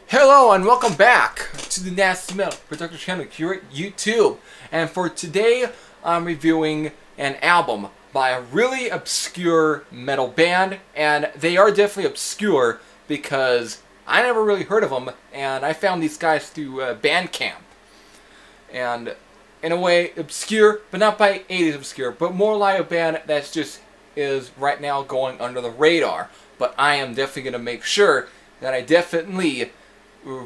Hello and welcome back to the Nasty Metal Production channel here at YouTube. And for today, I'm reviewing an album by a really obscure metal band. And they are definitely obscure because I never really heard of them. And I found these guys through Bandcamp. And in a way, obscure, but not by 80s obscure, but more like a band that's just is right now going under the radar. But I am definitely going to make sure that I definitely,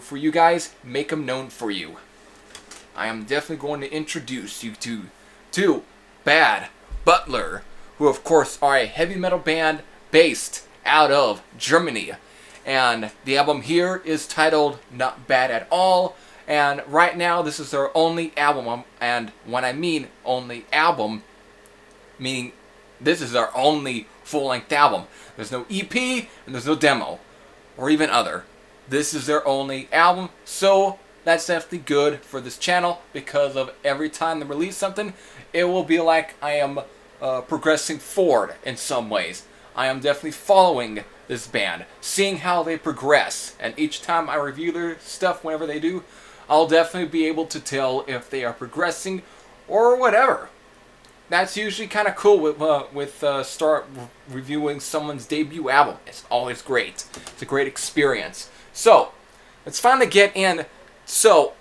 for you guys, make them known for you. I am definitely going to introduce you to Bad Butler, who of course are a heavy metal band based out of Germany. And the album here is titled Not Bad at All. And right now this is their only album. And when I mean only album, meaning this is their only full-length album. There's no EP and there's no demo or even other. This is their only album, so that's definitely good for this channel because of every time they release something, it will be like I am progressing forward in some ways. I am definitely following this band, seeing how they progress, and each time I review their stuff, whenever they do, I'll definitely be able to tell if they are progressing or whatever. That's usually kind of cool with start reviewing someone's debut album. It's always great. It's a great experience. So, let's finally get in. So,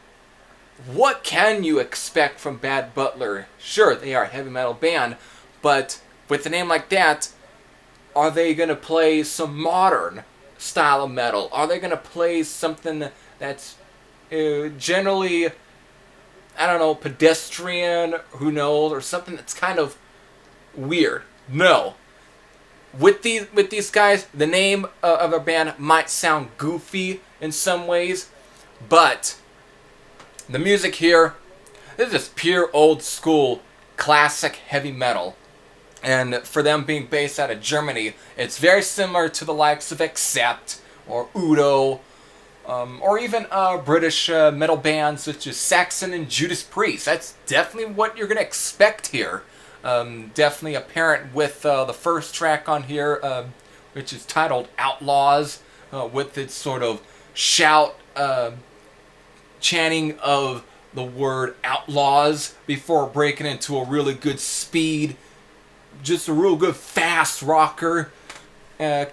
what can you expect from Bad Butler? Sure, they are a heavy metal band, but with a name like that, are they going to play some modern style of metal? Are they going to play something that's generally, I don't know, pedestrian, who knows, or something that's kind of weird? No. With these guys, the name of a band might sound goofy in some ways, but the music here, this is pure old school classic heavy metal. And for them being based out of Germany, it's very similar to the likes of Accept or Udo, or even British metal bands such as Saxon and Judas Priest. That's definitely what you're going to expect here. Definitely apparent with the first track on here, which is titled Outlaws, with its sort of shout chanting of the word outlaws before breaking into a really good speed, just a real good fast rocker.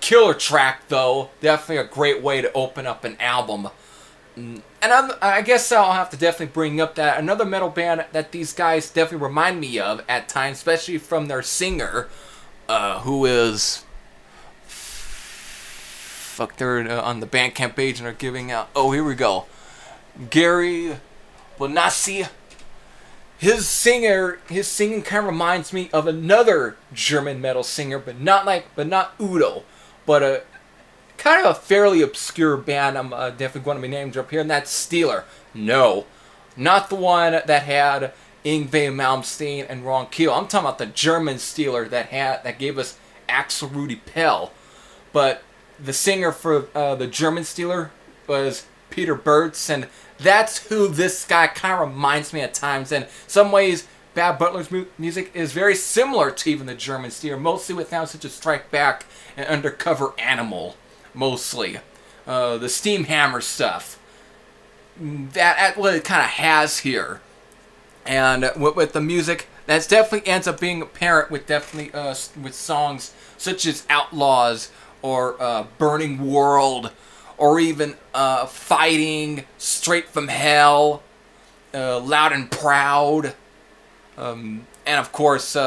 Killer track though, definitely a great way to open up an album. And I guess I'll have to definitely bring up that another metal band that these guys definitely remind me of at times, especially from their singer, who is... they're on the Bandcamp page and they're giving out... Oh, here we go. Gary Bonassi. His singing kind of reminds me of another German metal singer, but not Udo, but a kind of a fairly obscure band. I'm definitely going to be named up here, and that's Steeler. No, not the one that had Yngwie Malmsteen and Ron Keel. I'm talking about the German Steeler that gave us Axel Rudi Pell. But the singer for the German Steeler was Peter Burtz, and that's who this guy kind of reminds me at times. And in some ways, Bad Butler's music is very similar to even the German Steeler, mostly with sounds such as Strike Back and Undercover Animal. Mostly. The Steam Hammer stuff. That's what it kind of has here. And with the music, that definitely ends up being apparent with definitely with songs such as Outlaws or Burning World or even Fighting, Straight from Hell, Loud and Proud. And of course,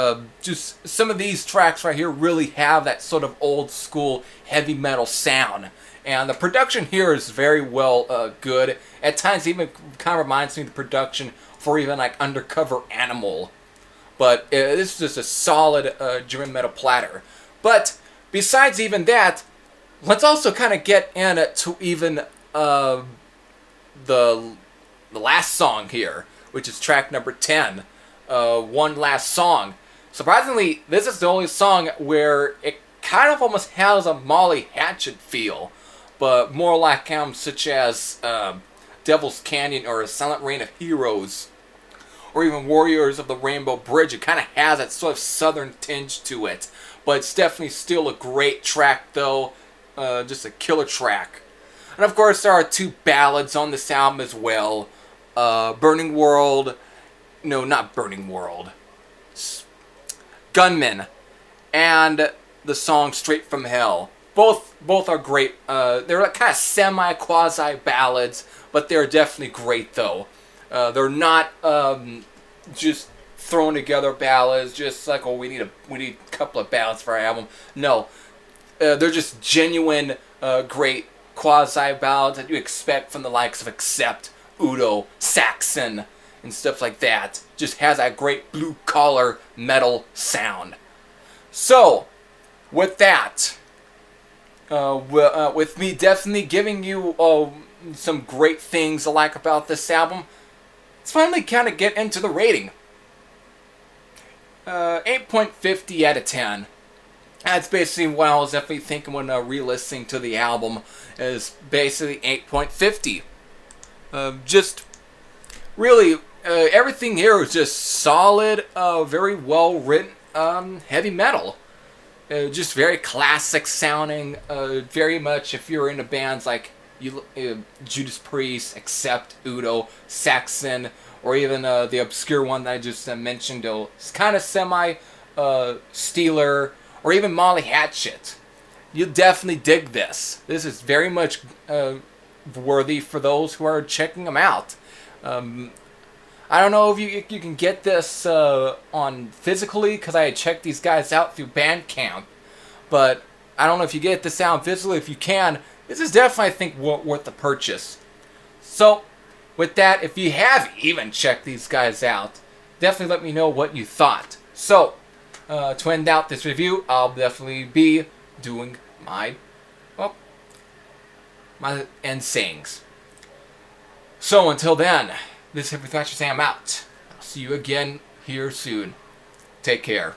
just some of these tracks right here really have that sort of old school heavy metal sound. And the production here is very well good. At times even kind of reminds me of the production for even like Undercover Animal. But this is just a solid German metal platter. But besides even that, let's also kind of get into even the last song here, which is track number 10. One Last Song. Surprisingly, this is the only song where it kind of almost has a Molly Hatchet feel, but more like such as Devil's Canyon or A Silent Reign of Heroes, or even Warriors of the Rainbow Bridge. It kind of has that sort of southern tinge to it, but it's definitely still a great track though, just a killer track. And of course, there are 2 ballads on this album as well. Burning World, no, not Burning World, Gunman, and the song Straight from Hell. Both are great. They're kind of semi-quasi ballads, but they're definitely great though. They're not just thrown together ballads, just like, oh, we need a couple of ballads for our album. No, they're just genuine, great quasi ballads that you expect from the likes of Accept, Udo, Saxon, and stuff like that. Just has that great blue collar metal sound. So, with that, with me definitely giving you some great things I like about this album, let's finally kind of get into the rating. 8.50 out of 10. That's basically what I was definitely thinking when re-listening to the album, is basically 8.50. Just really, everything here is just solid, very well written, heavy metal. Just very classic sounding, very much if you're into bands like Judas Priest, Accept, Udo, Saxon, or even the obscure one that I just mentioned, it's kind of semi Steeler, or even Molly Hatchet. You'll definitely dig this. This is very much worthy for those who are checking them out. I don't know if you can get this on physically, because I had checked these guys out through Bandcamp, but I don't know if you get this out physically. If you can, this is definitely, I think, worth the purchase. So, with that, if you have even checked these guys out, definitely let me know what you thought. So, to end out this review, I'll definitely be doing my end sayings. So, until then, this is Henry Thatcher saying I'm out. I'll see you again here soon. Take care.